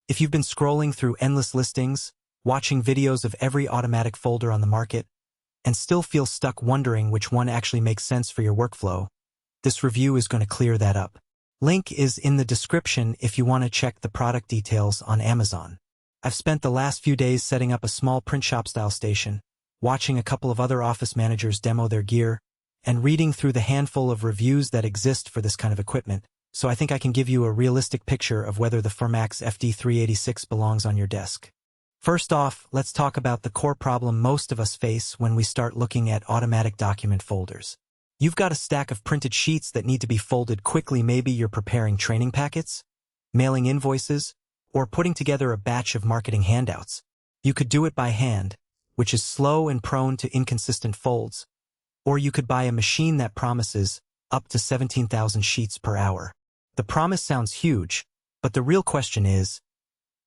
If you've been scrolling through endless listings, watching videos of every automatic folder on the market, and still feel stuck wondering which one actually makes sense for your workflow, this review is going to clear that up. Link is in the description if you want to check the product details on Amazon. I've spent the last few days setting up a small print shop style station, watching a couple of other office managers demo their gear, and reading through the handful of reviews that exist for this kind of equipment, so I think I can give you a realistic picture of whether the Formax FD386 belongs on your desk. First off, let's talk about the core problem most of us face when we start looking at automatic document folders. You've got a stack of printed sheets that need to be folded quickly. Maybe you're preparing training packets, mailing invoices, or putting together a batch of marketing handouts. You could do it by hand, which is slow and prone to inconsistent folds, or you could buy a machine that promises up to 17,000 sheets per hour. The promise sounds huge, but the real question is,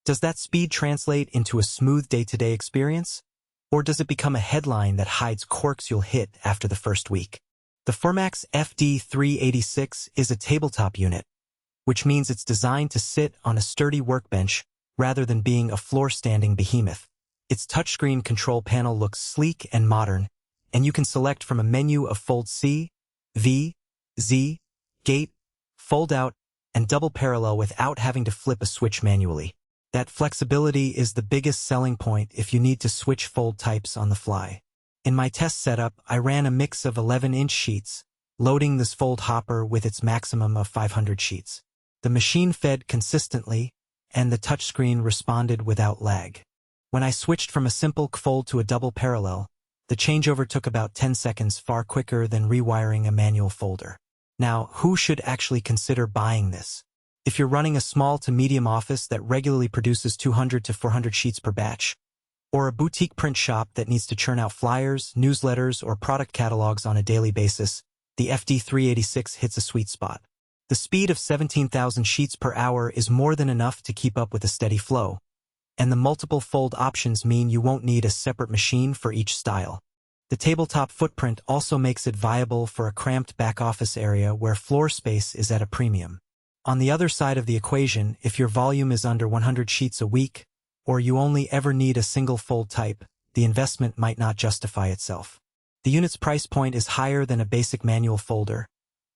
does that speed translate into a smooth day-to-day experience? Or does it become a headline that hides quirks you'll hit after the first week? The Formax FD386 is a tabletop unit, which means it's designed to sit on a sturdy workbench rather than being a floor-standing behemoth. Its touchscreen control panel looks sleek and modern, and you can select from a menu of Fold C, V, Z, Gate, Fold Out, and Double Parallel without having to flip a switch manually. That flexibility is the biggest selling point if you need to switch fold types on the fly. In my test setup, I ran a mix of 11-inch sheets, loading this fold hopper with its maximum of 500 sheets. The machine fed consistently, and the touchscreen responded without lag. When I switched from a simple fold to a double parallel, the changeover took about 10 seconds, far quicker than rewiring a manual folder. Now, who should actually consider buying this? If you're running a small to medium office that regularly produces 200 to 400 sheets per batch, or a boutique print shop that needs to churn out flyers, newsletters, or product catalogs on a daily basis, the FD386 hits a sweet spot. The speed of 17,000 sheets per hour is more than enough to keep up with a steady flow, and the multiple fold options mean you won't need a separate machine for each style. The tabletop footprint also makes it viable for a cramped back office area where floor space is at a premium. On the other side of the equation, if your volume is under 100 sheets a week, or you only ever need a single fold type, the investment might not justify itself. The unit's price point is higher than a basic manual folder,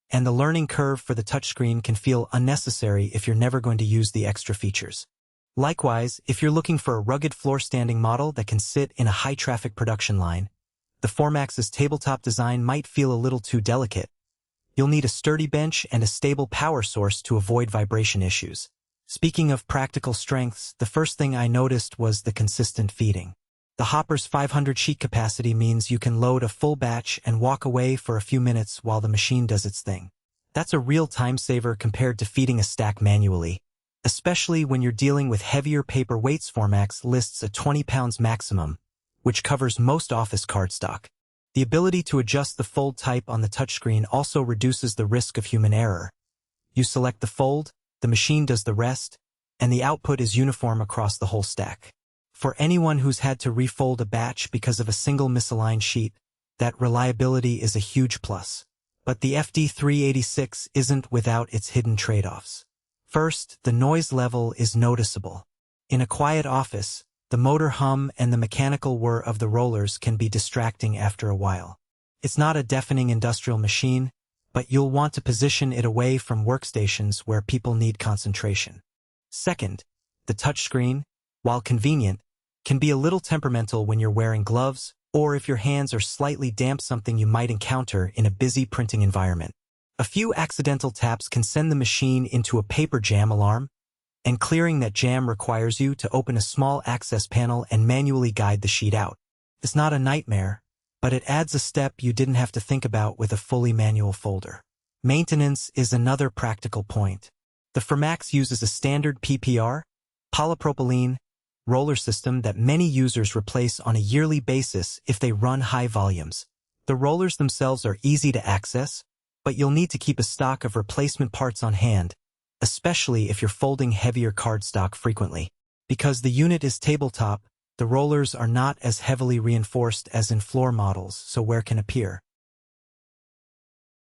and the learning curve for the touchscreen can feel unnecessary if you're never going to use the extra features. Likewise, if you're looking for a rugged floor-standing model that can sit in a high-traffic production line, the Formax's tabletop design might feel a little too delicate. You'll need a sturdy bench and a stable power source to avoid vibration issues. Speaking of practical strengths, the first thing I noticed was the consistent feeding. The hopper's 500 sheet capacity means you can load a full batch and walk away for a few minutes while the machine does its thing. That's a real time saver compared to feeding a stack manually, especially when you're dealing with heavier paper weights. Formax lists a 20 pounds maximum, which covers most office cardstock. The ability to adjust the fold type on the touchscreen also reduces the risk of human error. You select the fold, the machine does the rest, and the output is uniform across the whole stack. For anyone who's had to refold a batch because of a single misaligned sheet, that reliability is a huge plus. But the FD386 isn't without its hidden trade-offs. First, the noise level is noticeable. In a quiet office, the motor hum and the mechanical whir of the rollers can be distracting after a while. It's not a deafening industrial machine, but you'll want to position it away from workstations where people need concentration. Second, the touchscreen, while convenient, can be a little temperamental when you're wearing gloves, or if your hands are slightly damp, something you might encounter in a busy printing environment. A few accidental taps can send the machine into a paper jam alarm, and clearing that jam requires you to open a small access panel and manually guide the sheet out. It's not a nightmare, but it adds a step you didn't have to think about with a fully manual folder. Maintenance is another practical point. The Formax uses a standard PPR, polypropylene, roller system that many users replace on a yearly basis if they run high volumes. The rollers themselves are easy to access, but you'll need to keep a stock of replacement parts on hand, especially if you're folding heavier cardstock frequently. Because the unit is tabletop, the rollers are not as heavily reinforced as in floor models, so wear can appear.